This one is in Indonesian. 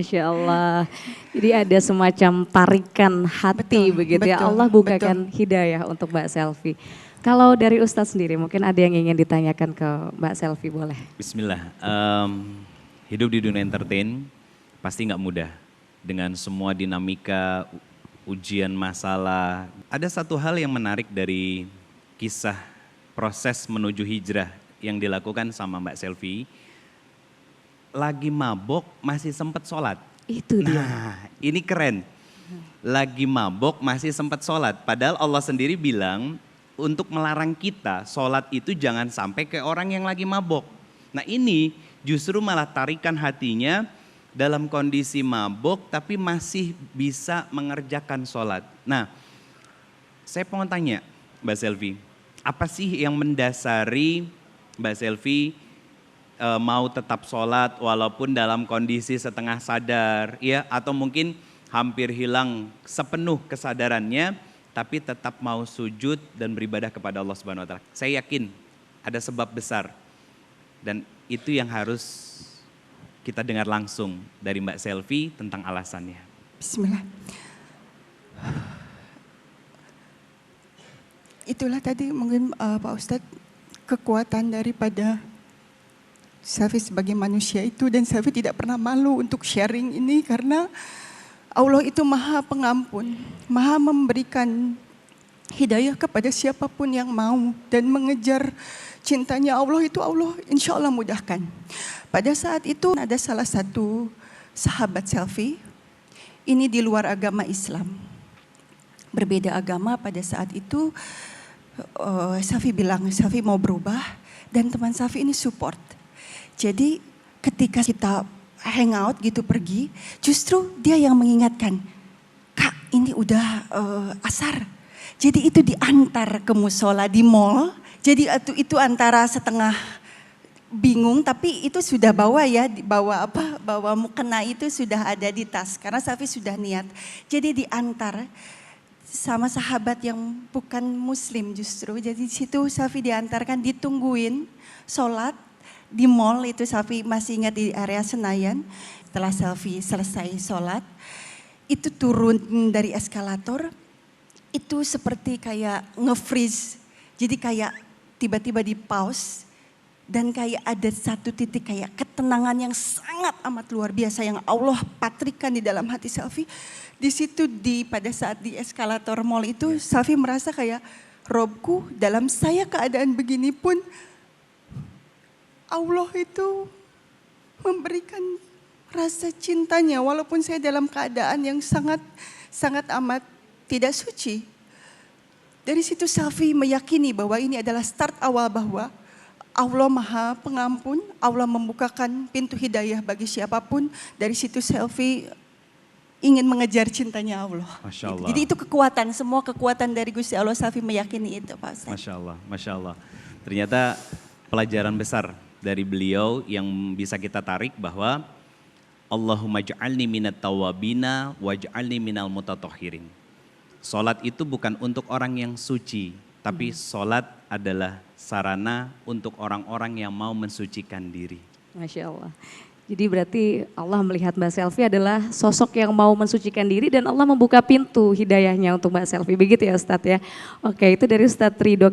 Masya Allah. Jadi ada semacam tarikan hati Betul, begitu ya. betul, Allah bukakan hidayah untuk Mbak Selvi. Kalau dari Ustadz sendiri mungkin ada yang ingin ditanyakan ke Mbak Selvi, boleh? Bismillah, hidup di dunia entertain pasti nggak mudah. Dengan semua dinamika, ujian masalah. Ada satu hal yang menarik dari kisah proses menuju hijrah yang dilakukan sama Mbak Selvi. Lagi mabok masih sempat sholat. Itu dia. Nah ini keren. Lagi mabok masih sempat sholat. Padahal Allah sendiri bilang untuk melarang kita sholat itu jangan sampai ke orang yang lagi mabok. Nah ini justru malah tarikan hatinya dalam kondisi mabok tapi masih bisa mengerjakan sholat. Nah saya mau tanya Mbak Selvi, apa sih yang mendasari Mbak Selvi mau tetap sholat walaupun dalam kondisi setengah sadar ya, atau mungkin hampir hilang sepenuh kesadarannya tapi tetap mau sujud dan beribadah kepada Allah Subhanahu wa taala. Saya yakin ada sebab besar dan itu yang harus kita dengar langsung dari Mbak Selvi tentang alasannya. Bismillah. Itulah tadi mungkin Pak Ustadz kekuatan daripada Selvi sebagai manusia itu, dan Selvi tidak pernah malu untuk sharing ini karena Allah itu maha pengampun, maha memberikan hidayah kepada siapapun yang mau dan mengejar cintanya Allah itu Allah insya Allah mudahkan. Pada saat itu ada salah satu sahabat Selvi, ini di luar agama Islam, berbeda agama. Pada saat itu Selvi bilang Selvi mau berubah dan teman Selvi ini support. Jadi ketika kita hangout gitu pergi, justru dia yang mengingatkan, Kak ini udah asar. Jadi itu diantar ke musola di mall, jadi itu antara setengah bingung tapi itu sudah bawa ya, bawa mukena itu sudah ada di tas karena Selvi sudah niat. Jadi diantar sama sahabat yang bukan muslim justru, jadi di situ Selvi diantarkan, ditungguin sholat. Di mall itu Selvi masih ingat di area Senayan. Setelah Selvi selesai sholat, itu turun dari eskalator, itu seperti kayak nge-freeze. Jadi kayak tiba-tiba di pause dan kayak ada satu titik kayak ketenangan yang sangat amat luar biasa yang Allah patrikan di dalam hati Selvi. Di situ pada saat di eskalator mall itu Selvi merasa kayak, Robku dalam saya keadaan begini pun Allah itu memberikan rasa cintanya walaupun saya dalam keadaan yang sangat amat tidak suci. Dari situ Selvi meyakini bahwa ini adalah start awal bahwa Allah maha pengampun, Allah membukakan pintu hidayah bagi siapapun. Dari situ Selvi ingin mengejar cintanya Allah. Masya Allah. Jadi itu kekuatan, semua kekuatan dari Gusti Allah, Selvi meyakini itu Pak Ustaz. Masya Allah, Masya Allah. Ternyata pelajaran besar dari beliau yang bisa kita tarik bahwa Allahumma ja'alni minat tawabina waj'alni minal mutatahhirin. Salat itu bukan untuk orang yang suci, tapi salat adalah sarana untuk orang-orang yang mau mensucikan diri. Masya Allah. Jadi berarti Allah melihat Mbak Selvi adalah sosok yang mau mensucikan diri dan Allah membuka pintu hidayahnya untuk Mbak Selvi. Begitu ya Ustadz ya. Oke, itu dari Ustadz Ridho.